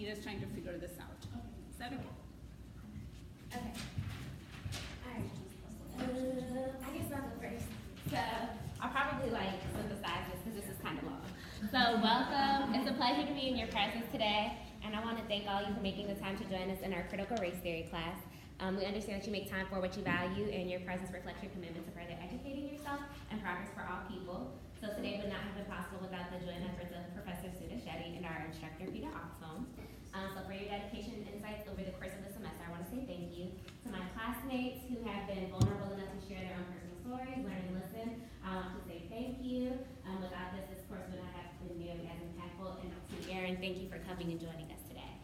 just trying to figure this out. Is that okay? Okay. All right. I guess I'll go first. So I'll probably synthesize this because this is kind of long. So welcome. It's a pleasure to be in your presence today, and I want to thank all of you for making the time to join us in our critical race theory class. We understand that you make time for what you value, and your presence reflects your commitment to further educating yourself and progress for all people. So today would not have been possible without the joint efforts of Professor Suda Shetty and our instructor, Peter Oxholm. So for your dedication and insights over the course of the semester, I want to say thank you to my classmates who have been vulnerable enough to share their own personal stories, learn and listen. I want to say thank you. Without this course would not have been nearly as impactful. And to Erin, thank you for coming and joining us today.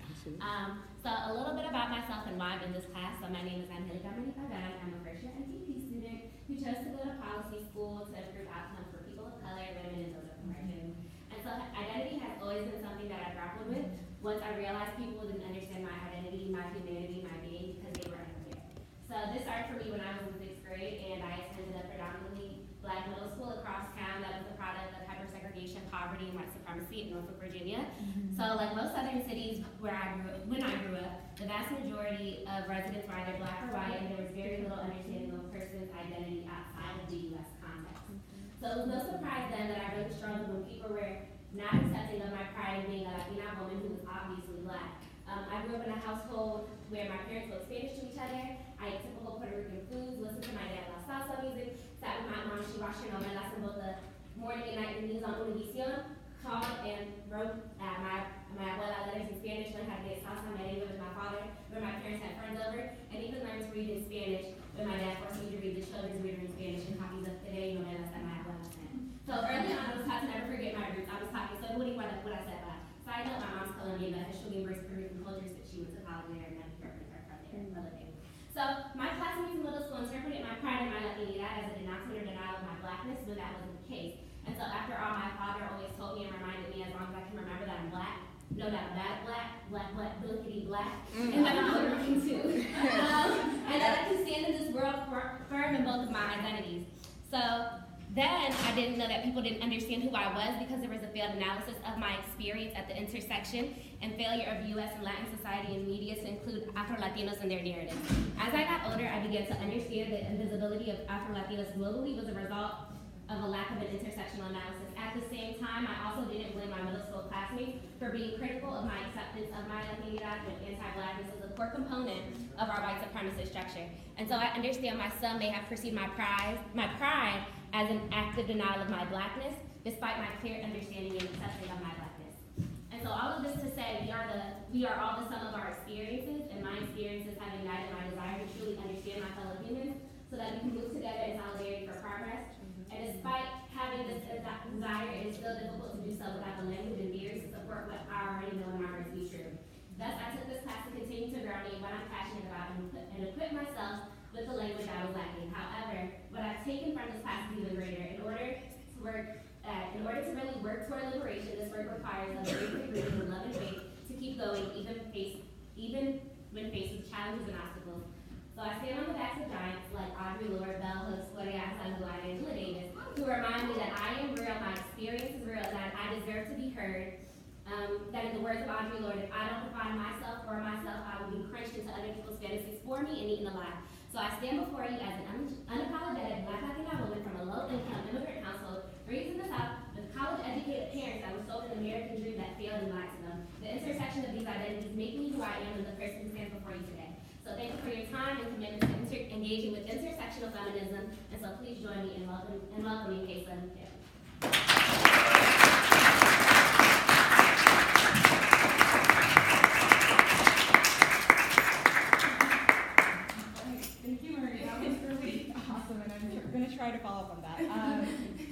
So a little bit about myself and why I'm in this class. So my name is Angelica Manita Van. I'm a first year NTP student who chose to go to policy school to improve outcomes for people of color, women, and those of Americans. And so identity has always been something that I grappled with once I realized people didn't understand my identity, my humanity, my being, because they were unaware. So this started for me when I was in 6th grade, and I attended a predominantly Black middle school across town that was a product of hypersegregation, poverty, and white supremacy in Norfolk, Virginia. So like most southern cities when I grew up, the vast majority of residents were either Black or white, and there was very little understanding of a person's identity outside of the U.S. context. So it was no surprise then that I really struggled when people were not accepting of my pride in being a Latina woman who was obviously Black. I grew up in a household where my parents spoke Spanish to each other. I ate typical Puerto Rican foods, listened to my dad La Salsa music, sat with my mom, she watched her novelas in both the morning and night news on Univision, called and wrote my abuela letters in Spanish, learned how to get salsa merengue with my father when my parents had friends over, and even learned to read in Spanish when my dad forced me to read the children's reader in Spanish and copies of Today novelas that my abuela sent. So early on, I was taught to never forget my roots. I was taught including what I said about. Side note, my mom's Colombian, but she embraced Puerto Rican cultures that she went to college there and never from there. So my classmates in middle school interpreted my pride in my Latinidad as a denouncement or denial of my Blackness when that wasn't the case. And so after all, my father always told me and reminded me, as long as I can remember, that I'm Black, no doubt that black, blickety black, and that I'm Puerto Rican too. And that I can stand in this world firm in both of my identities. So then I didn't know that people didn't understand who I was because there was a failed analysis of my experience at the intersection and failure of U.S. and Latin society and media to include Afro-Latinos in their narrative. As I got older, I began to understand that invisibility of Afro-Latinos globally was a result of a lack of an intersectional analysis. At the same time, I also didn't blame my middle school classmates for being critical of my acceptance of my Latinidad when anti-Blackness is a core component of our white supremacist structure. And so I understand my son may have perceived my pride as an active denial of my Blackness, despite my clear understanding and accepting of my Blackness. And so all of this to say, we are all the sum of our experiences, and my experiences have ignited my desire to truly understand my fellow humans so that we can move together in solidarity for progress. And despite having this desire, it is still difficult to do so without the language and theories to support what I already know in my heart to be true. Thus, I took this class to continue to ground me in what I'm passionate about and equip myself with the language I was lacking. However, what I've taken from this class is even greater. In order to really work toward liberation, this work requires a great degree of love and faith to keep going, even when faced with challenges and obstacles. So I stand on the backs of giants like Audre Lorde, Bell Hooks, Gloria Axelrod, and Angela Davis, who remind me that I am real, my experience is real, that I deserve to be heard. That in the words of Audre Lorde, if I don't define myself for myself, I will be crunched into other people's fantasies for me and eaten alive. So I stand before you as an unapologetic Black Latina woman from a low-income immigrant household, raised in the South with college-educated parents that were sold an American dream that failed and lied to them. The intersection of these identities make me who I am and the person who stands before you today. So thank you for your time and commitment to engaging with intersectional feminism, and so please join me in welcoming Kayla and Kim. Try to follow up on that.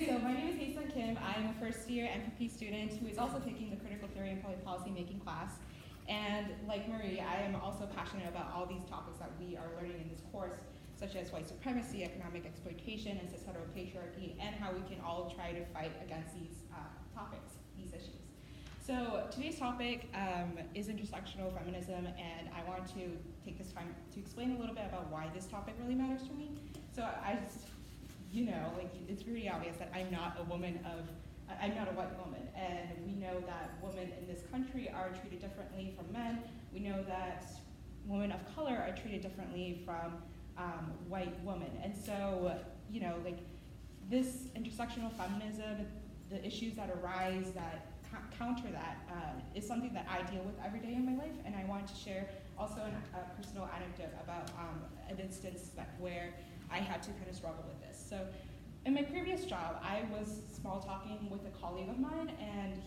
So my name is Hazel Kim. I am a first year MPP student who is also taking the critical theory and public policy making class. And like Marie, I am also passionate about all these topics that we are learning in this course, such as white supremacy, economic exploitation, and cis heteropatriarchy, and how we can all try to fight against these topics, these issues. So today's topic is intersectional feminism, and I want to take this time to explain a little bit about why this topic really matters to me. So it's pretty obvious that I'm not a white woman, and we know that women in this country are treated differently from men we know that women of color are treated differently from white women. And so, like this intersectional feminism, the issues that arise that counter that is something that I deal with every day in my life. And I want to share also a personal anecdote about an instance where I had to kind of struggle with this. So in my previous job, I was small talking with a colleague of mine, and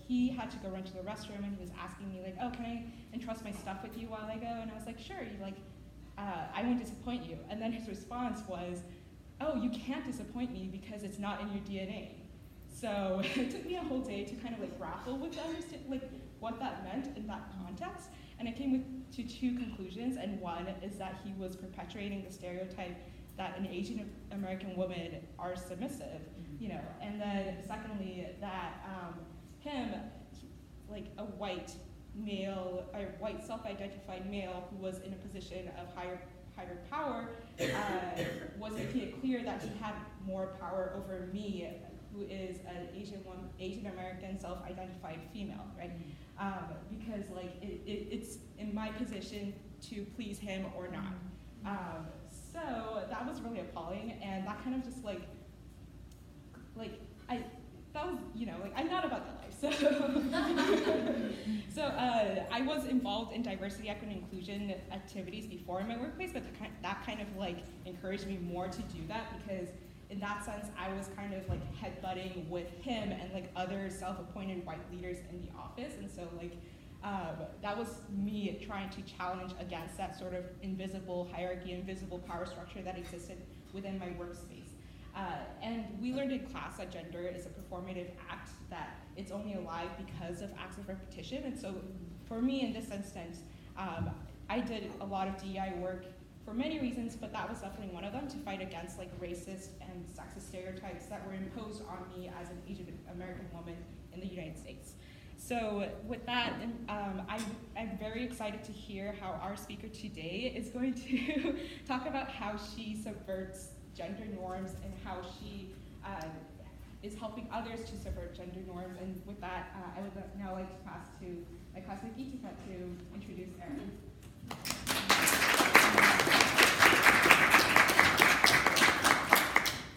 he had to go run to the restroom, and he was asking me oh, can I entrust my stuff with you while I go? And I was like, sure. I won't disappoint you. And then his response was, oh, you can't disappoint me because it's not in your DNA. So it took me a whole day to kind of grapple with what that meant in that context. And I came to two conclusions, and one is that he was perpetuating the stereotype that an Asian American women are submissive, and then secondly, that him, a white male, or white self-identified male who was in a position of higher power, was making it clear that he had more power over me, who is an Asian American self-identified female, right? Because it's in my position to please him or not. So that was really appalling, and that kind of just I'm not about that life. So I was involved in diversity, equity, and inclusion activities before in my workplace, but that kind of encouraged me more to do that, because in that sense, I was kind of headbutting with him and other self-appointed white leaders in the office, and so that was me trying to challenge against that sort of invisible hierarchy, invisible power structure that existed within my workspace. And we learned in class that gender is a performative act, that it's only alive because of acts of repetition. And so for me in this instance, I did a lot of DEI work for many reasons, but that was definitely one of them, to fight against racist and sexist stereotypes that were imposed on me as an Asian American woman in the United States. So with that, I'm very excited to hear how our speaker today is going to talk about how she subverts gender norms and how she is helping others to subvert gender norms. And with that, I would now like to pass to my classmate Geetika to introduce Erin.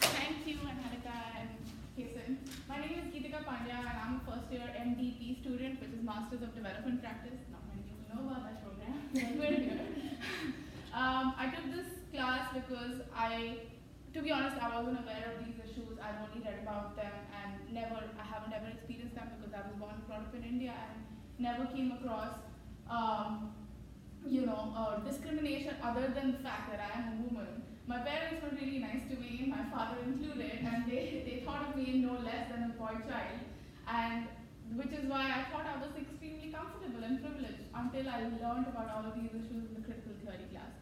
Thank you, Anharika and Jason. My name is Geetika Pandya, and I'm a first-year MDP student, which is Masters of Development Practice. Not many people know about that program, but we're here. I took this class because to be honest, I wasn't aware of these issues. I've only read about them, and I haven't ever experienced them because I was born and brought up in India and never came across discrimination other than the fact that I am a woman. My parents were really nice to me, my father included, and they thought of me no less than a boy child, and which is why I thought I was extremely comfortable and privileged until I learned about all of these issues in the critical theory class.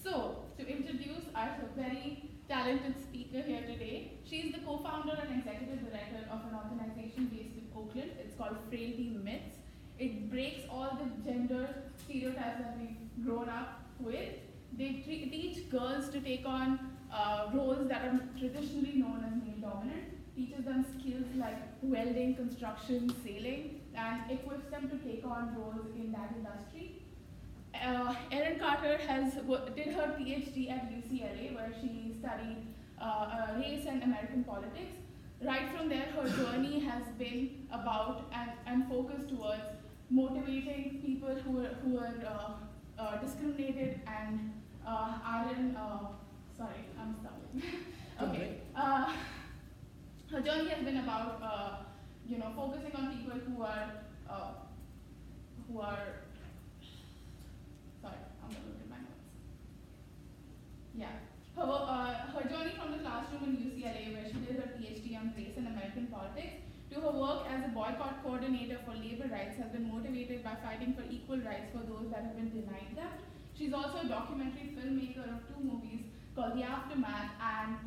So, to introduce our very talented speaker here today, she's the co-founder and executive director of an organization based in Oakland. It's called Frailty Myth. It breaks all the gender stereotypes that we've grown up with. They teach girls to take on roles that are traditionally known as male dominant, teaches them skills like welding, construction, sailing, and equips them to take on roles in that industry. Erin Carter did her PhD at UCLA, where she studied race and American politics. Right from there, her journey has been about and focused towards motivating people who are discriminated and are in, sorry, I'm stumbling. Okay. Her journey has been about, focusing on people who are, sorry, I'm going to look at my notes. Yeah. Her journey from the classroom in UCLA, where she did her PhD on race and American politics, to her work as a boycott coordinator for labor rights has been motivated by fighting for equal rights for those that have been denied them. She's also a documentary filmmaker of 2 movies called The Aftermath and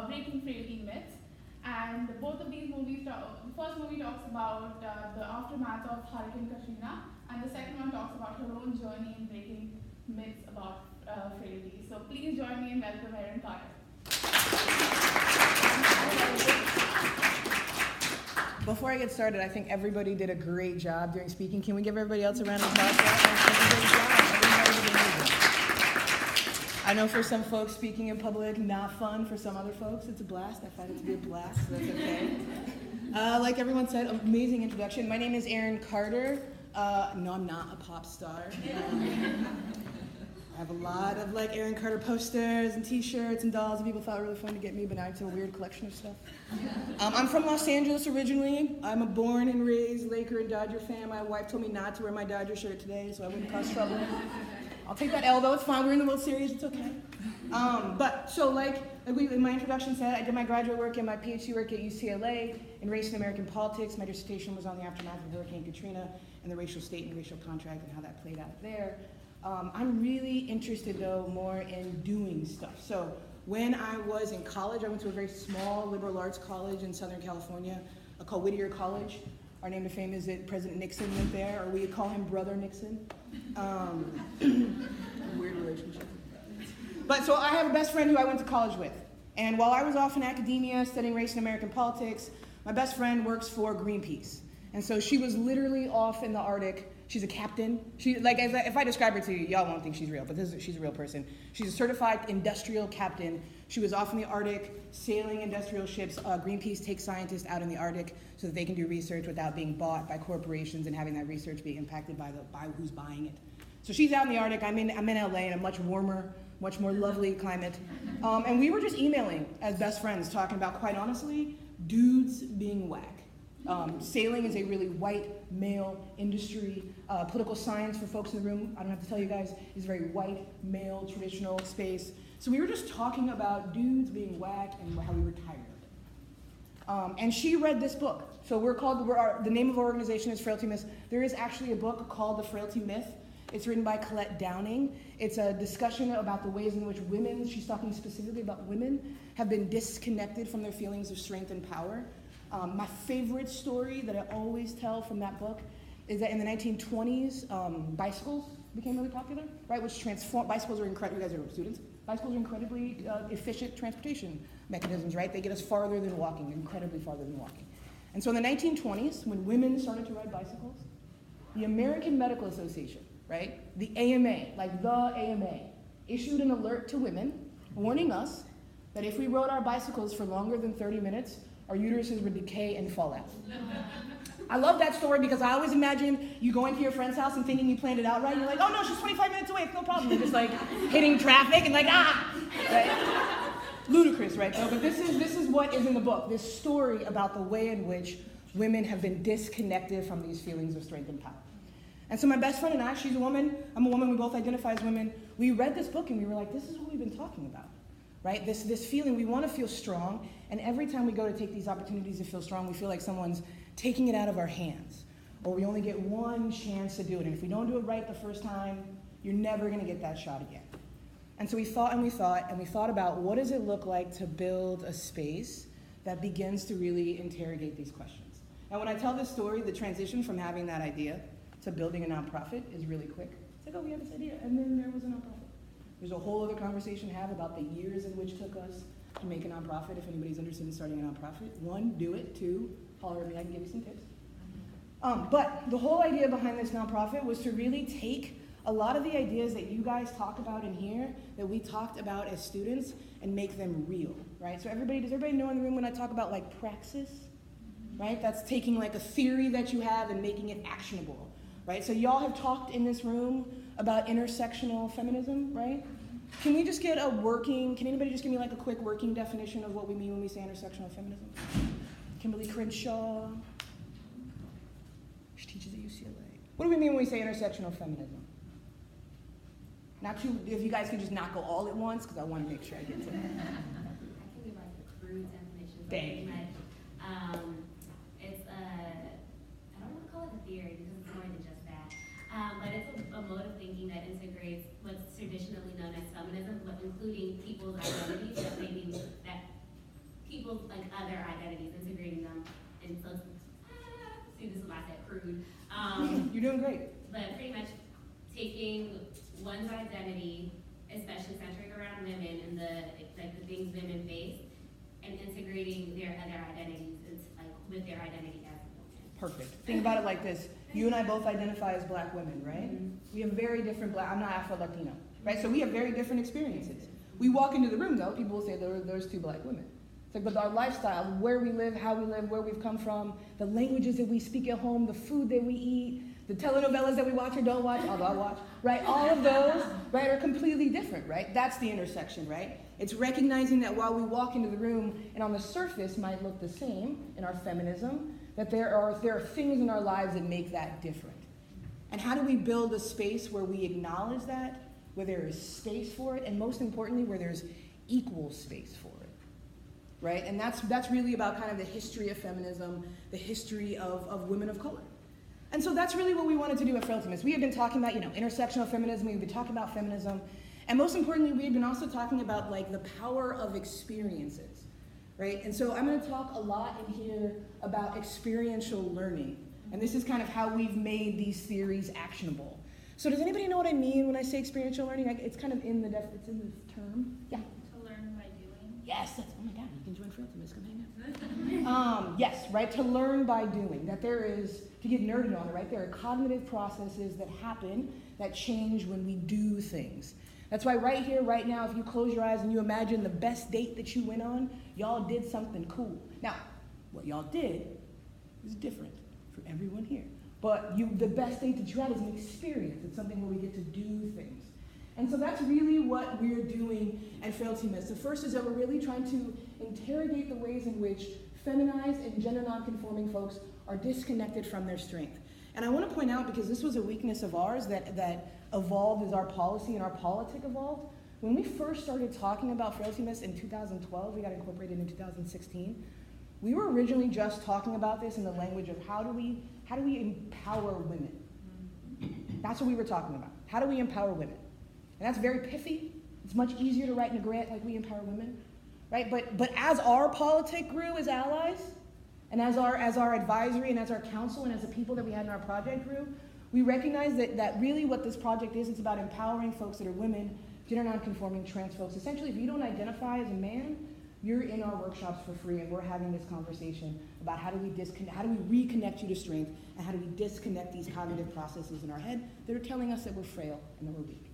Breaking Frailty Myth. And both of these movies, the first movie talks about the aftermath of Hurricane Katrina, and the second one talks about her own journey in breaking myths about frailty. So please join me in welcoming Erin Carter. Before I get started, I think everybody did a great job during speaking. Can we give everybody else a round of applause? Great job. Everybody did amazing. I know for some folks, speaking in public, not fun. For some other folks, it's a blast. I find it to be a blast, so that's okay. Like everyone said, amazing introduction. My name is Erin Carter. No, I'm not a pop star. I have a lot of like Erin Carter posters and t-shirts and dolls that people thought were really fun to get me, but now it's a weird collection of stuff. I'm from Los Angeles originally. I'm a born and raised Laker and Dodger fan. My wife told me not to wear my Dodger shirt today, so I wouldn't cause trouble. I'll take that L though, it's fine, we're in the World Series, it's okay. But so like my introduction said, I did my graduate work and my PhD work at UCLA in race and American politics. My dissertation was on the aftermath of Hurricane Katrina and the racial state and racial contract and how that played out there. I'm really interested though more in doing stuff. So when I was in college, I went to a very small liberal arts college in Southern California called Whittier College. Our name to fame is that President Nixon went there, or we call him Brother Nixon. Weird relationship. But so I have a best friend who I went to college with. And while I was off in academia studying race and American politics, my best friend works for Greenpeace. And so she was literally off in the Arctic. She's a captain. She, like, if I describe her to you, y'all won't think she's real, but she's a real person. She's a certified industrial captain. She was off in the Arctic sailing industrial ships. Greenpeace takes scientists out in the Arctic so that they can do research without being bought by corporations and having that research be impacted by who's buying it. So she's out in the Arctic. I'm in LA in a much warmer, much more lovely climate. And we were just emailing as best friends, talking about, quite honestly, dudes being whack. Sailing is a really white, male industry. Political science, for folks in the room, I don't have to tell you guys, is a very white, male, traditional space. So we were just talking about dudes being whack and how we were tired of it. And she read this book. So the name of our organization is Frailty Myth. There is actually a book called The Frailty Myth. It's written by Colette Downing. It's a discussion about the ways in which women, she's talking specifically about women, have been disconnected from their feelings of strength and power. My favorite story that I always tell from that book is that in the 1920s, bicycles became really popular, right? Which transformed, bicycles are incredible, you guys are students, bicycles are incredibly efficient transportation mechanisms, right? They get us farther than walking, incredibly farther than walking. And so in the 1920s, when women started to ride bicycles, the American Medical Association, right? The AMA, like the AMA, issued an alert to women warning us that if we rode our bicycles for longer than 30 minutes, our uteruses would decay and fall out. I love that story because I always imagine you going to your friend's house and thinking you planned it out right. And you're like, oh no, she's 25 minutes away, it's no problem. You're just like hitting traffic and like, right? Ludicrous, right? So, but this is what is in the book, this story about the way in which women have been disconnected from these feelings of strength and power. And so my best friend and I, she's a woman, I'm a woman, we both identify as women. We read this book and we were like, this is what we've been talking about. Right? This feeling, we want to feel strong, and every time we go to take these opportunities to feel strong, we feel like someone's taking it out of our hands, or we only get one chance to do it, and if we don't do it right the first time, you're never going to get that shot again. And so we thought about what does it look like to build a space that begins to really interrogate these questions. And when I tell this story, the transition from having that idea to building a nonprofit is really quick. It's like, oh, we had this idea, and then there was a nonprofit. There's a whole other conversation to have about the years in which it took us to make a nonprofit. If anybody's interested in starting a nonprofit, 1, do it. 2, holler at me, I can give you some tips. But the whole idea behind this nonprofit was to really take a lot of the ideas that you guys talk about in here, that we talked about as students, and make them real, right? So does everybody know in the room when I talk about like praxis, right? That's taking like a theory that you have and making it actionable, right? So y'all have talked in this room about intersectional feminism, right? Can we just get can anybody just give me like a quick working definition of what we mean when we say intersectional feminism? Kimberly Crenshaw, she teaches at UCLA. What do we mean when we say intersectional feminism? Not too, if you guys can just not go all at once, because I want to make sure I get to that. I can give like the crude definition. Thank you. It's I don't want to call it a theory because it's more than just that. But it's a mode of thinking that integrates what's traditionally known as feminism, but including people's identities, people's like other identities, integrating them. And so, see, this is why I said crude. You're doing great. But pretty much taking one's identity, especially centering around women and the things women face, and integrating their other identities into like with their identity as a woman. Perfect. Think about it like this. You and I both identify as black women, right? We have very different I'm not Afro-Latino, right? So we have very different experiences. We walk into the room, though, people will say there's two black women. It's like, but our lifestyle, where we live, how we live, where we've come from, the languages that we speak at home, the food that we eat, the telenovelas that we watch or don't watch, although I watch, right? All of those, right, are completely different, right? That's the intersection, right? It's recognizing that while we walk into the room and on the surface might look the same in our feminism, that there are things in our lives that make that different. And how do we build a space where we acknowledge that, where there is space for it, and most importantly, where there's equal space for it, right? And that's really about kind of the history of feminism, the history of women of color. And so that's really what we wanted to do at Frailty Myth. We have been talking about, intersectional feminism, we've been talking about feminism, and most importantly, we've been also talking about like the power of experiences, right? And so I'm gonna talk a lot in here about experiential learning, and this is kind of how we've made these theories actionable. So does anybody know what I mean when I say experiential learning? It's kind of in the term. Yeah. To learn by doing. Yes, oh my God, you can join Frailty Myth, come hang out. Yes, right, to learn by doing, that there is, to get nerded on it, right, there are cognitive processes that happen that change when we do things. That's why right here, right now, if you close your eyes and you imagine the best date that you went on, y'all did something cool. Now, what y'all did is different for everyone here. But the best date that you had is an experience. It's something where we get to do things. And so that's really what we're doing at Frailty Myth. The first is that we're really trying to interrogate the ways in which feminized and gender nonconforming folks are disconnected from their strength. And I want to point out, because this was a weakness of ours that evolved as our policy and our politic evolved. When we first started talking about Frailty Myth in 2012, we got incorporated in 2016, we were originally just talking about this in the language of how do we empower women? That's what we were talking about. How do we empower women? And that's very pithy. It's much easier to write in a grant like we empower women, right? But as our politic grew as allies, and as our advisory and as our council and as the people that we had in our project grew, we recognized that really what this project is, it's about empowering folks that are women, gender nonconforming, trans folks. Essentially, if you don't identify as a man, you're in our workshops for free, and we're having this conversation about how do we reconnect you to strength, and how do we disconnect these cognitive processes in our head that are telling us that we're frail and that we're weak.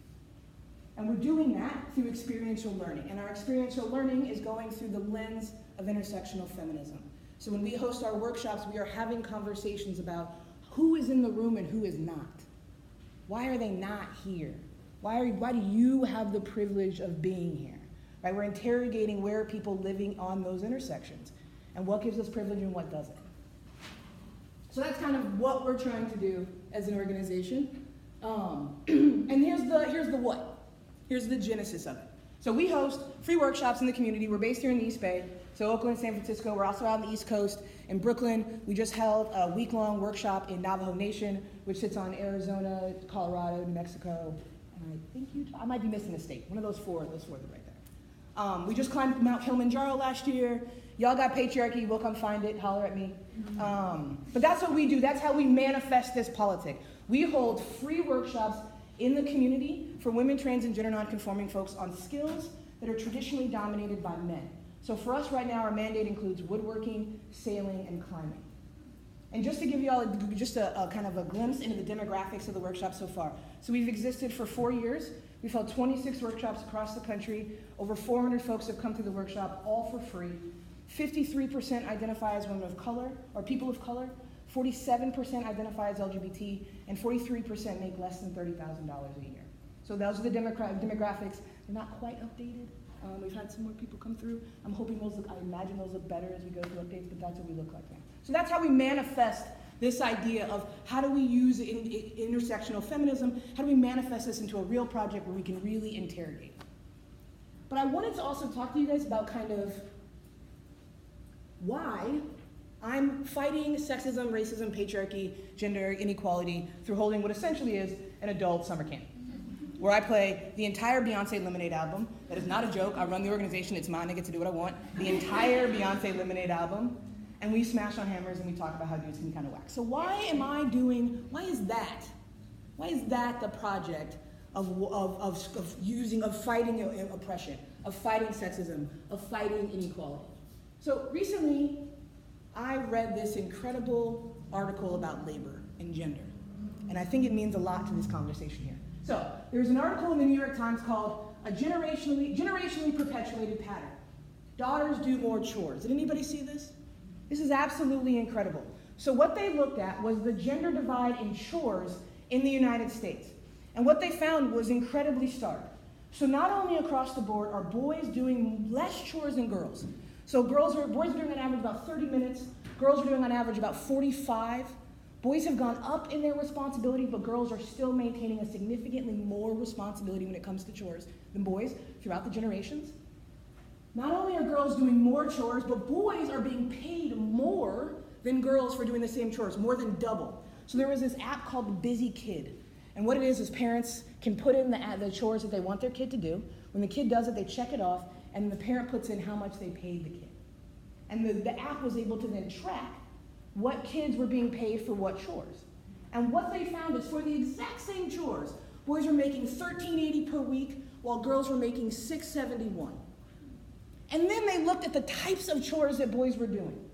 And we're doing that through experiential learning, and our experiential learning is going through the lens of intersectional feminism. So when we host our workshops, we are having conversations about who is in the room and who is not. Why are they not here? Why do you have the privilege of being here? Right? We're interrogating where are people living on those intersections, and what gives us privilege and what doesn't. So that's kind of what we're trying to do as an organization. And here's the what. Here's the genesis of it. So we host free workshops in the community. We're based here in the East Bay, so Oakland, San Francisco. We're also out on the East Coast. In Brooklyn, we just held a week-long workshop in Navajo Nation, which sits on Arizona, Colorado, New Mexico, and I think Utah. I might be missing a state. One of those four are right there. We just climbed Mount Kilimanjaro last year. Y'all got patriarchy, we'll come find it, holler at me. But that's what we do. That's how we manifest this politic. We hold free workshops in the community for women, trans, and gender nonconforming folks on skills that are traditionally dominated by men. So for us right now, our mandate includes woodworking, sailing, and climbing. And just to give you all a kind of a glimpse into the demographics of the workshop so far. So we've existed for 4 years. We've held 26 workshops across the country. Over 400 folks have come through the workshop, all for free. 53% identify as women of color, or people of color. 47% identify as LGBT, and 43% make less than $30,000 a year. So those are the demographics. They're not quite updated. We've had some more people come through. I imagine those look better as we go through updates, but that's what we look like now. So that's how we manifest this idea of how do we use intersectional feminism, how do we manifest this into a real project where we can really interrogate. But I wanted to also talk to you guys about kind of why I'm fighting sexism, racism, patriarchy, gender inequality through holding what essentially is an adult summer camp, where I play the entire Beyonce Lemonade album. That is not a joke. I run the organization. It's mine. I get to do what I want. The entire Beyonce Lemonade album. And we smash on hammers and we talk about how dudes can be kind of whack. So why is that the project of fighting oppression, of fighting sexism, of fighting inequality? So recently, I read this incredible article about labor and gender. And I think it means a lot to this conversation here. So, there's an article in the New York Times called A Generationally Perpetuated Pattern. Daughters do more chores. Did anybody see this? This is absolutely incredible. So what they looked at was the gender divide in chores in the United States. And what they found was incredibly stark. So not only across the board are boys doing less chores than girls. So boys are doing on average about 30 minutes. Girls are doing on average about 45. Boys have gone up in their responsibility, but girls are still maintaining a significantly more responsibility when it comes to chores than boys throughout the generations. Not only are girls doing more chores, but boys are being paid more than girls for doing the same chores, more than double. So there was this app called The Busy Kid. And what it is parents can put in the chores that they want their kid to do. When the kid does it, they check it off, and the parent puts in how much they paid the kid. And the app was able to then track what kids were being paid for what chores. And what they found is for the exact same chores, boys were making $13.80 per week, while girls were making $6.71. And then they looked at the types of chores that boys were doing.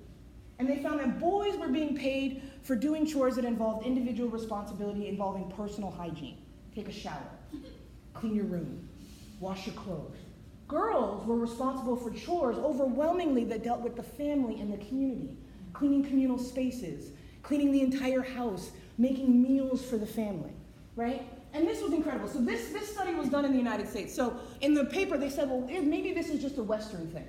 And they found that boys were being paid for doing chores that involved individual responsibility involving personal hygiene. Take a shower, clean your room, wash your clothes. Girls were responsible for chores overwhelmingly that dealt with the family and the community, cleaning communal spaces, cleaning the entire house, making meals for the family, right? And this was incredible. So this study was done in the United States. So in the paper, they said, well, maybe this is just a Western thing.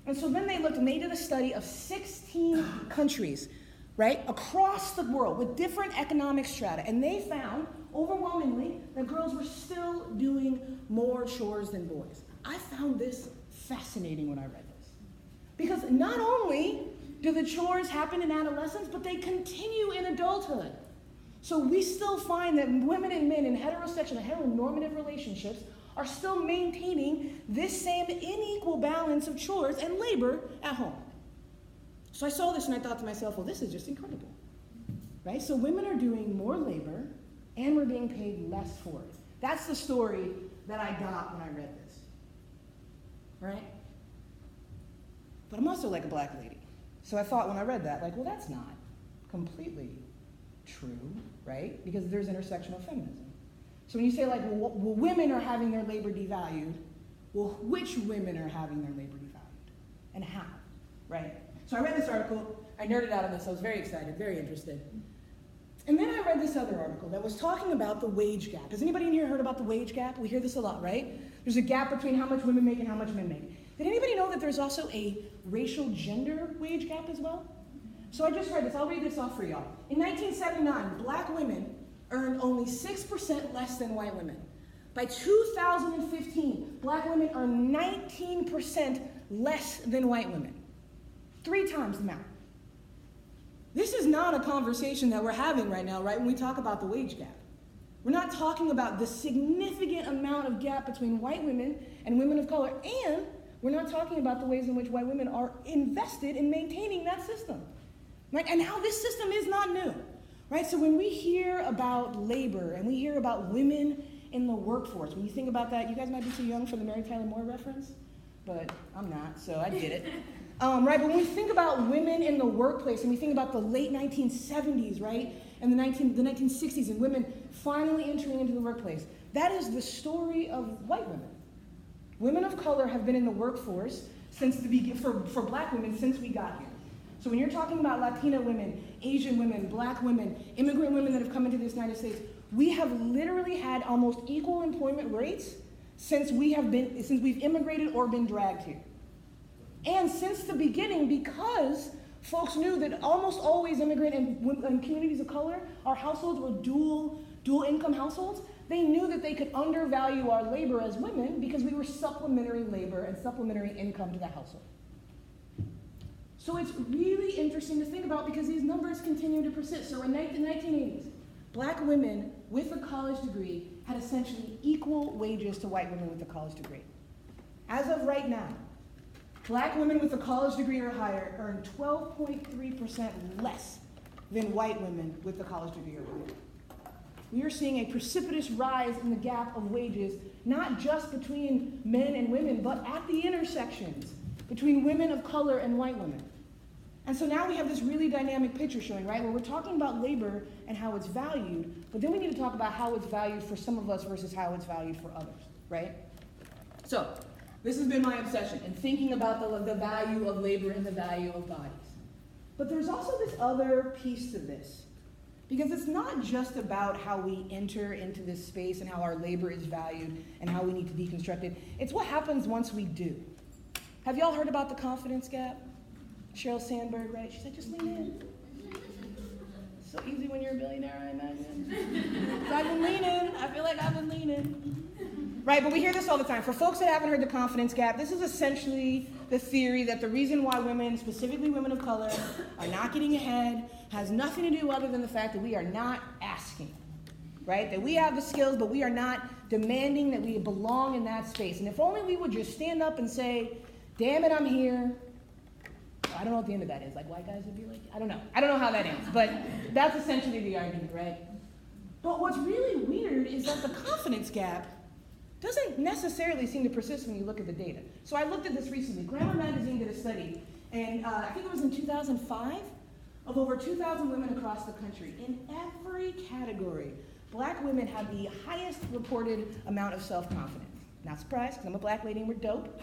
And so then they looked and they did a study of 16 countries, right, across the world with different economic strata. And they found, overwhelmingly, that girls were still doing more chores than boys. I found this fascinating when I read this. Because not only do the chores happen in adolescence, but they continue in adulthood. So we still find that women and men in heterosexual, heteronormative relationships are still maintaining this same unequal balance of chores and labor at home. So I saw this and I thought to myself, well, this is just incredible, right? So women are doing more labor and we're being paid less for it. That's the story that I got when I read this, right? But I'm also like a black lady. So I thought when I read that, like, well, that's not completely true, right? Because there's intersectional feminism. So when you say like, well, women are having their labor devalued, well, which women are having their labor devalued? And how, right? So I read this article, I nerded out on this, I was very excited, very interested. And then I read this other article that was talking about the wage gap. Has anybody in here heard about the wage gap? We hear this a lot, right? There's a gap between how much women make and how much men make. Did anybody know that there's also a racial gender wage gap as well? So I just read this, I'll read this off for y'all. In 1979, black women earned only 6% less than white women. By 2015, black women earn 19% less than white women. 3 times the amount. This is not a conversation that we're having right now, right, when we talk about the wage gap. We're not talking about the significant amount of gap between white women and women of color, and we're not talking about the ways in which white women are invested in maintaining that system. Right? And how this system is not new. Right? So when we hear about labor and we hear about women in the workforce, when you think about that, you guys might be too young for the Mary Tyler Moore reference, but I'm not, so I get it. Right? But when we think about women in the workplace and we think about the late 1970s, right, and the 1960s and women finally entering into the workplace, that is the story of white women. Women of color have been in the workforce since the beginning, for black women since we got here. So when you're talking about Latina women, Asian women, black women, immigrant women that have come into the United States, we have literally had almost equal employment rates since we've immigrated or been dragged here. And since the beginning, because folks knew that almost always immigrant and communities of color, our households were dual income households, they knew that they could undervalue our labor as women because we were supplementary labor and supplementary income to the household. So it's really interesting to think about because these numbers continue to persist. So in the 1980s, black women with a college degree had essentially equal wages to white women with a college degree. As of right now, black women with a college degree or higher earn 12.3% less than white women with a college degree or higher. We are seeing a precipitous rise in the gap of wages, not just between men and women, but at the intersections between women of color and white women. And so now we have this really dynamic picture showing, right, where we're talking about labor and how it's valued, but then we need to talk about how it's valued for some of us versus how it's valued for others, right? So this has been my obsession in thinking about the value of labor and the value of bodies. But there's also this other piece to this, because it's not just about how we enter into this space and how our labor is valued and how we need to deconstruct it. It's what happens once we do. Have y'all heard about the confidence gap? Sheryl Sandberg, right? She said, just lean in. So easy when you're a billionaire, I imagine. I've been leaning. I feel like I've been leaning. Right, but we hear this all the time. For folks that haven't heard the confidence gap, this is essentially the theory that the reason why women, specifically women of color, are not getting ahead has nothing to do other than the fact that we are not asking. Right? That we have the skills, but we are not demanding that we belong in that space. And if only we would just stand up and say, damn it, I'm here. I don't know what the end of that is. Like white guys would be like, I don't know. I don't know how that ends. But that's essentially the argument, right? But what's really weird is that the confidence gap doesn't necessarily seem to persist when you look at the data. So I looked at this recently. Glamour magazine did a study, and I think it was in 2005, of over 2,000 women across the country. In every category, black women have the highest reported amount of self-confidence. Not surprised, because I'm a black lady and we're dope.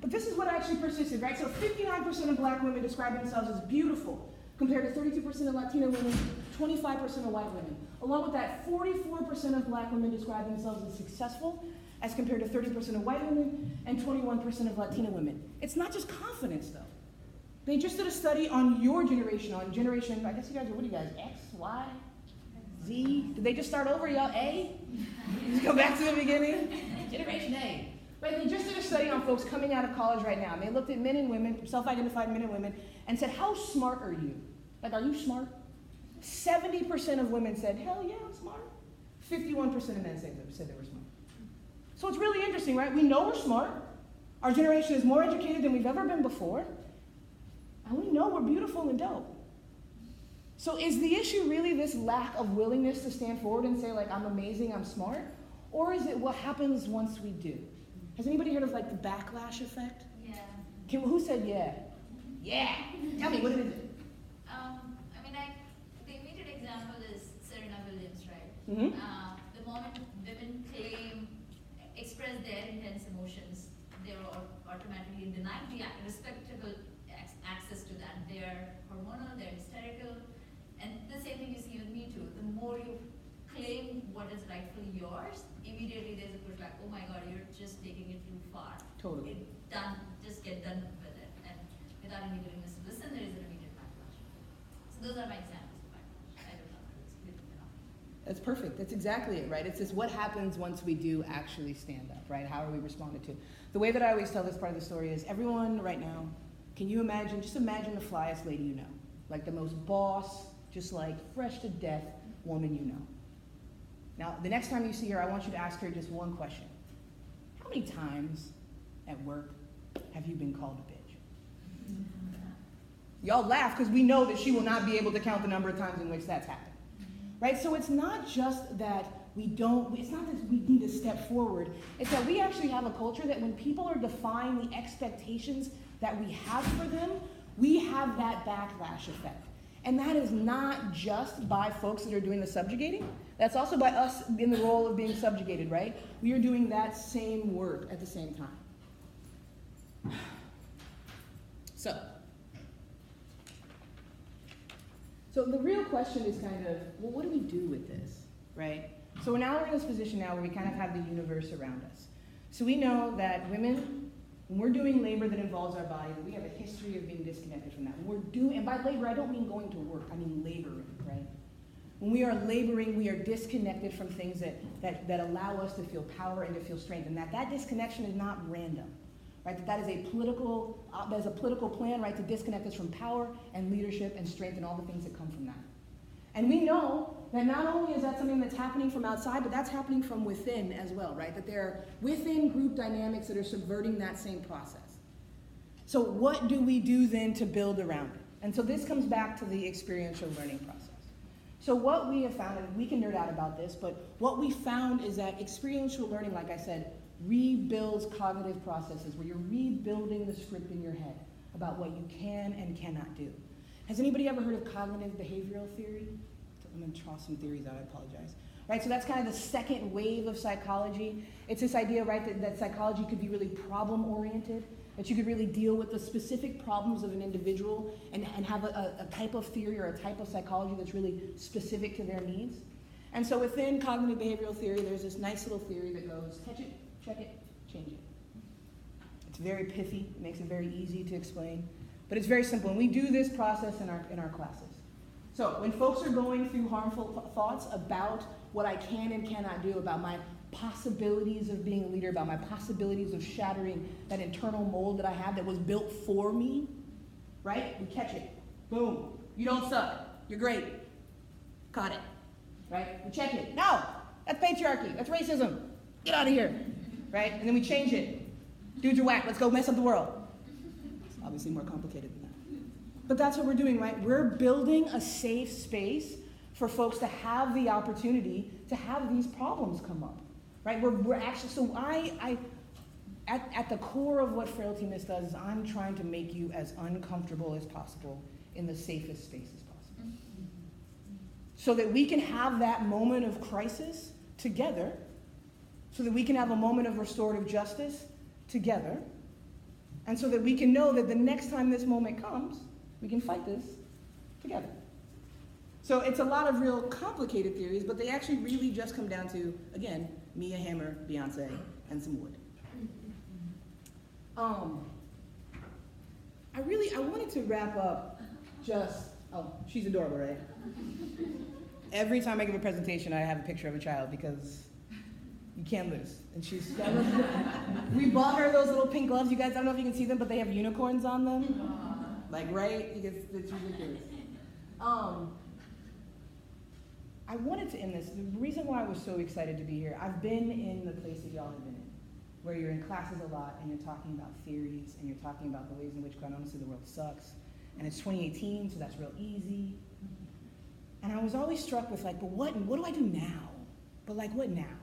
But this is what actually persisted, right? So 59% of black women describe themselves as beautiful, compared to 32% of Latina women, 25% of white women. Along with that, 44% of black women describe themselves as successful, as compared to 30% of white women and 21% of Latina women. It's not just confidence, though. They just did a study on your generation, I guess you guys are, what are you guys, X, Y, Z? Did they just start over, y'all, A? Just go back to the beginning? Generation A. Right, they just did a study on folks coming out of college right now, and they looked at men and women, self-identified men and women, and said, how smart are you? Like, are you smart? 70% of women said, hell yeah, I'm smart. 51% of men said they were smart. So it's really interesting, right? We know we're smart. Our generation is more educated than we've ever been before. And we know we're beautiful and dope. So is the issue really this lack of willingness to stand forward and say, like, I'm amazing, I'm smart? Or is it what happens once we do? Has anybody heard of, like, the backlash effect? Yeah. Who said yeah? Yeah. Tell me, what is it? The immediate example is Serena Williams, right? Mm-hmm. The moment women express their intense emotions, they are automatically denied the respectable access to that. They're hormonal, they're hysterical, and the same thing you see with Me Too. The more you claim what is rightfully yours, immediately there's a pushback. Oh my God, you're just taking it too far. Totally. Just get done with it. And without any willingness to listen, there is an immediate backlash. So those are my examples of backlash. I don't know if it's good enough. That's perfect. That's exactly it, right? It's just what happens once we do actually stand up, right? How are we responded to? The way that I always tell this part of the story is everyone right now, can you imagine, just imagine the flyest lady you know. Like the most boss, just like fresh to death woman you know. Now, the next time you see her, I want you to ask her just one question. How many times at work have you been called a bitch? Y'all laugh because we know that she will not be able to count the number of times in which that's happened. Right? So it's not just that it's not that we need to step forward. It's that we actually have a culture that when people are defying the expectations that we have for them, we have that backlash effect. And that is not just by folks that are doing the subjugating. That's also by us in the role of being subjugated, right? We are doing that same work at the same time. So the real question is kind of, well, what do we do with this, right? So we're in this position now where we kind of have the universe around us. So we know that women, when we're doing labor that involves our body, we have a history of being disconnected from that. And by labor, I don't mean going to work, I mean laboring, right? When we are laboring, we are disconnected from things that allow us to feel power and to feel strength. And that disconnection is not random, right? That is a political plan, right, to disconnect us from power and leadership and strength and all the things that come from that. And we know that not only is that something that's happening from outside, but that's happening from within as well, right? That there are within group dynamics that are subverting that same process. So what do we do then to build around it? And so this comes back to the experiential learning process. So what we have found, and we can nerd out about this, but what we found is that experiential learning, like I said, rebuilds cognitive processes where you're rebuilding the script in your head. about what you can and cannot do. Has anybody ever heard of cognitive behavioral theory? I'm going to toss some theories out, I apologize. Right, so that's kind of the second wave of psychology. It's this idea, right, that psychology could be really problem-oriented, that you could really deal with the specific problems of an individual and have a type of theory or a type of psychology that's really specific to their needs. And so within cognitive behavioral theory, there's this nice little theory that goes, catch it, check it, change it. It's very pithy, it makes it very easy to explain, but it's very simple. And we do this process in our classes. So when folks are going through harmful thoughts about what I can and cannot do, about my possibilities of being a leader, about my possibilities of shattering that internal mold that I have that was built for me, right? We catch it. Boom. You don't suck. You're great. Caught it. Right? We check it. No! That's patriarchy. That's racism. Get out of here. Right? And then we change it. Dudes are whack. Let's go mess up the world. It's obviously more complicated than that. But that's what we're doing, right? We're building a safe space for folks to have the opportunity to have these problems come up, right? We're actually, so at the core of what Frailty Myth does is I'm trying to make you as uncomfortable as possible in the safest spaces possible. So that we can have that moment of crisis together, so that we can have a moment of restorative justice together, and so that we can know that the next time this moment comes, we can fight this together. So it's a lot of real complicated theories, but they actually really just come down to, again, me, a hammer, Beyonce, and some wood. I wanted to wrap up she's adorable, right? Every time I give a presentation, I have a picture of a child because you can't lose. And we bought her those little pink gloves. You guys, I don't know if you can see them, but they have unicorns on them. Like, right? It's ridiculous. I wanted to end this. The reason why I was so excited to be here, I've been in the place that y'all have been in, where you're in classes a lot and you're talking about theories and you're talking about the ways in which, quite honestly, the world sucks. And it's 2018, so that's real easy. And I was always struck with like, but what do I do now? But like, what now?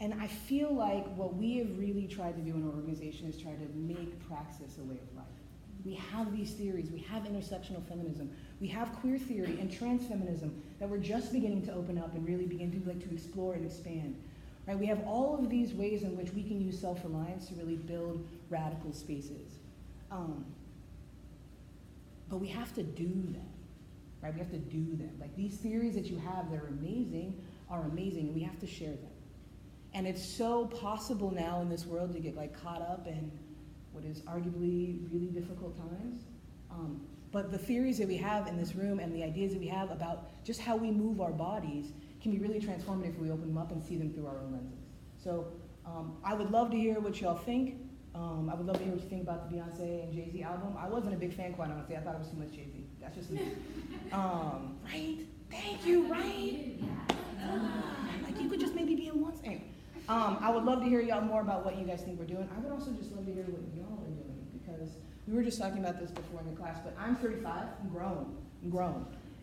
And I feel like what we have really tried to do in our organization is try to make praxis a way of life. We have these theories, we have intersectional feminism, we have queer theory and trans feminism that we're just beginning to open up and really begin to explore and expand. Right? We have all of these ways in which we can use self-reliance to really build radical spaces. But we have to do them. Right? We have to do them. Like these theories that you have that are amazing, and we have to share them. And it's so possible now in this world to get like caught up in what is arguably really difficult times. But the theories that we have in this room and the ideas that we have about just how we move our bodies can be really transformative if we open them up and see them through our own lenses. So I would love to hear what y'all think. I would love to hear what you think about the Beyonce and Jay-Z album. I wasn't a big fan, quite honestly. I thought it was too much Jay-Z. That's just me. Right? Thank you, right? Like you could just maybe be in one thing. I would love to hear y'all more about what you guys think we're doing. I would also just love to hear what y'all are doing because we were just talking about this before in the class, but I'm 35, I'm grown.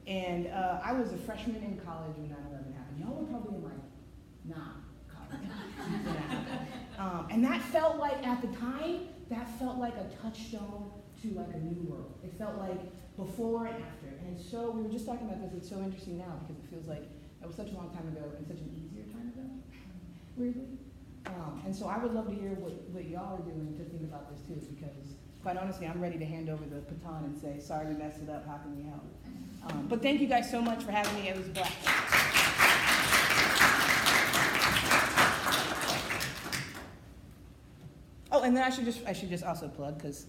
And I was a freshman in college when 9/11 happened. Y'all were probably in like, college. And that felt like, at the time, that felt like a touchstone to like a new world. It felt like before and after. And so we were just talking about this, it's so interesting now because it feels like that was such a long time ago and such an easier time ago, weirdly. And so I would love to hear what y'all are doing to think about this too, because quite honestly, I'm ready to hand over the baton and say, sorry we messed it up, how can we help? But thank you guys so much for having me, it was a blast. Oh, and then I should just also plug, because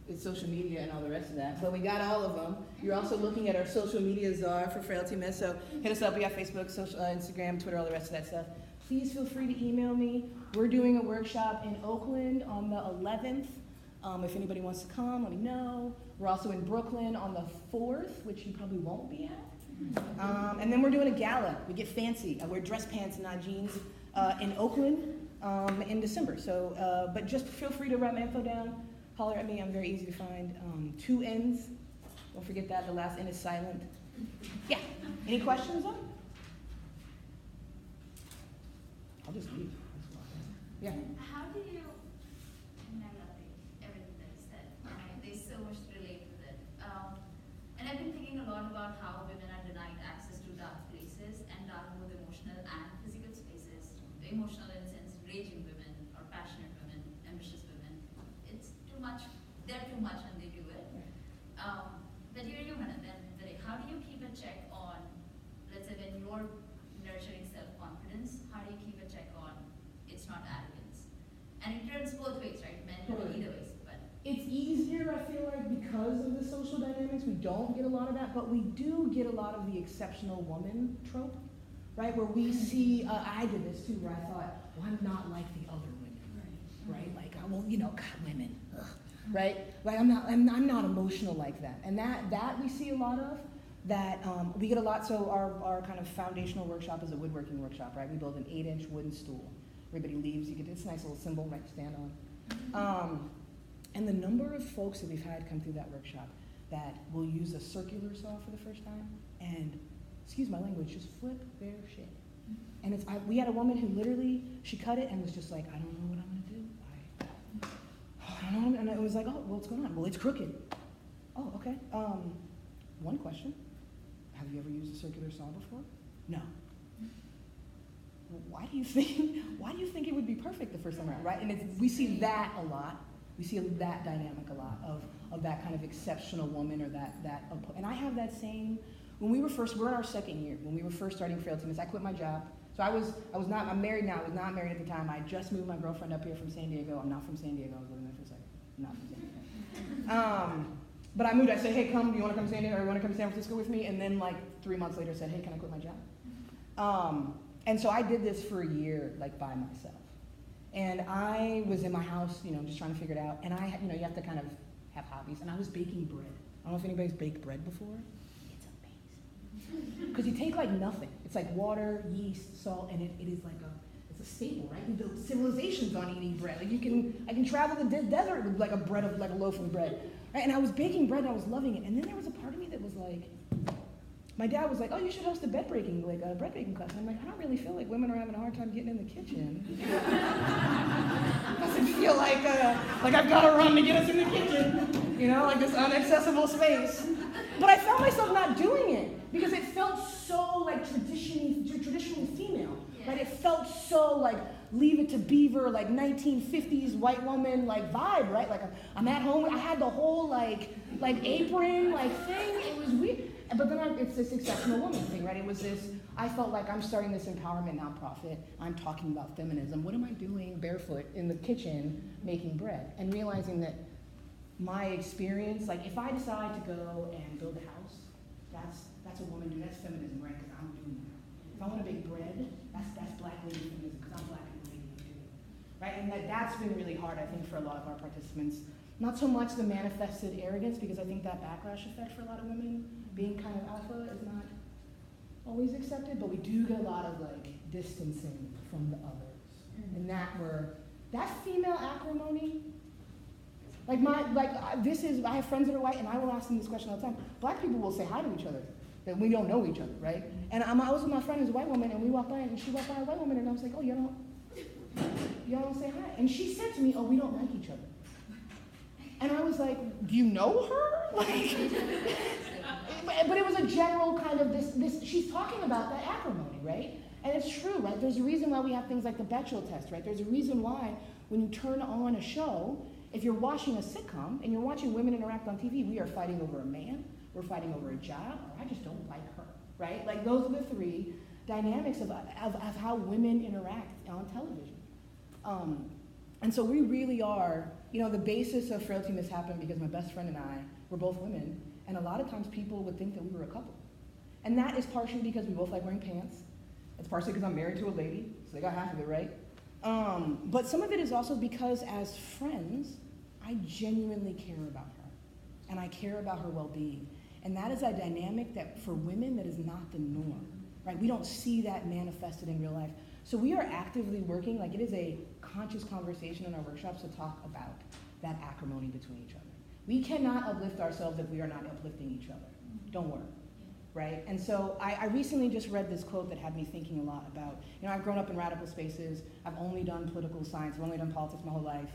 it's social media and all the rest of that, but we got all of them. You're also looking at our social media czar for Frailty Myth, so hit us up. We got Facebook, social, Instagram, Twitter, all the rest of that stuff. Please feel free to email me. We're doing a workshop in Oakland on the 11th. If anybody wants to come, let me know. We're also in Brooklyn on the 4th, which you probably won't be at. And then we're doing a gala. We get fancy. I wear dress pants and not jeans in Oakland in December. So, but just feel free to write my info down. Holler at me. I'm very easy to find. 2 N's. Don't forget that. The last N is silent. Yeah. Any questions on? I'll just leave. Yeah. How do you, and I love everything that you said, about how women are denied access to dark places and are both emotional and physical spaces. Emotional in the sense, raging women or passionate women, ambitious women. It's too much, they're too much and they do it. But you're human at the end of the day. How do you keep a check on, let's say when you're nurturing self-confidence, how do you keep a check on it's not arrogance? And it turns both ways, right? Men and women either ways. But it's easier, I feel like, because of the social dynamics. We don't get a lot of that, but we do get a lot of the exceptional woman trope, right? Where we see, I did this too, where I thought, well, I'm not like the other women, right? Like, well, God, women, ugh, right? Like, I'm not emotional like that. And that we see a lot of. That we get a lot, so our kind of foundational workshop is a woodworking workshop, right? We build an 8-inch wooden stool. Everybody leaves, you get this nice little symbol, right, to stand on. And the number of folks that we've had come through that workshop that will use a circular saw for the first time and, excuse my language, just flip their shit. And we had a woman who literally, she cut it and was just like, I don't know what I'm gonna do. I don't know, and it was like, oh, well, what's going on? Well, it's crooked. Oh, okay. One question. Have you ever used a circular saw before? No. Well, why do you think it would be perfect the first time around, right? And we see that a lot. We see that dynamic a lot of that kind of exceptional woman or that. And I have that same. When we're in our second year. When we were first starting Frailty Myth, I quit my job. So I'm married now. I was not married at the time. I just moved my girlfriend up here from San Diego. I'm not from San Diego. I was living there for a second. I'm not from San Diego. But I moved, I said, hey, do you want to come to San Diego, or you want to come to San Francisco with me? And then like 3 months later said, hey, can I quit my job? And so I did this for a year, like by myself. And I was in my house, just trying to figure it out. And you have to kind of have hobbies. And I was baking bread. I don't know if anybody's baked bread before. It's amazing. Because you take like nothing. It's like water, yeast, salt, and it is like it's a staple, right? We built civilizations on eating bread. Like I can travel the desert with like a loaf of bread. Right? And I was baking bread and I was loving it. And then there was a part of me that was like, my dad was like, oh, you should host a bread baking class. And I'm like, I don't really feel like women are having a hard time getting in the kitchen. Doesn't feel like I've got to run to get us in the kitchen, like this inaccessible space. But I found myself not doing it because it felt so like traditionally female. Yeah. Right? It felt so like Leave It to Beaver, like 1950s white woman like vibe, right? Like I'm at home. I had the whole like apron thing. It was weird. But then it's this exceptional woman thing, right? It was this, I felt like I'm starting this empowerment nonprofit. I'm talking about feminism. What am I doing barefoot in the kitchen making bread? And realizing that my experience, like if I decide to go and build a house, that's a woman doing, that's feminism, right? Because I'm doing that. If I want to bake bread, that's black lady feminism, because I'm black and making it too. Right? And that's been really hard, I think, for a lot of our participants. Not so much the manifested arrogance, because I think that backlash effect for a lot of women, being kind of alpha, is not always accepted, but we do get a lot of distancing from the others. And that female acrimony, I have friends that are white, and I will ask them this question all the time. Black people will say hi to each other, that we don't know each other, right? And I was with my friend who's a white woman, and she walked by a white woman, and I was like, oh, y'all don't say hi. And she said to me, oh, we don't like each other. And I was like, do you know her? But it was a general kind of this, she's talking about that acrimony, right? And it's true, right? There's a reason why we have things like the Bechdel test, right? There's a reason why when you turn on a show, if you're watching a sitcom and you're watching women interact on TV, we are fighting over a man, we're fighting over a job, or I just don't like her, right? Like those are the three dynamics of how women interact on television. And so we really are, the basis of Frailty Myth happened because my best friend and I were both women, and a lot of times people would think that we were a couple. And that is partially because we both like wearing pants. It's partially because I'm married to a lady, so they got half of it, right? But some of it is also because as friends, I genuinely care about her, and I care about her well-being. And that is a dynamic that for women, that is not the norm, right? We don't see that manifested in real life. So we are actively working, it is a conscious conversation in our workshops to talk about that acrimony between each other. We cannot uplift ourselves if we are not uplifting each other. Don't worry, right? And so I recently just read this quote that had me thinking a lot about, I've grown up in radical spaces. I've only done political science. I've only done politics my whole life.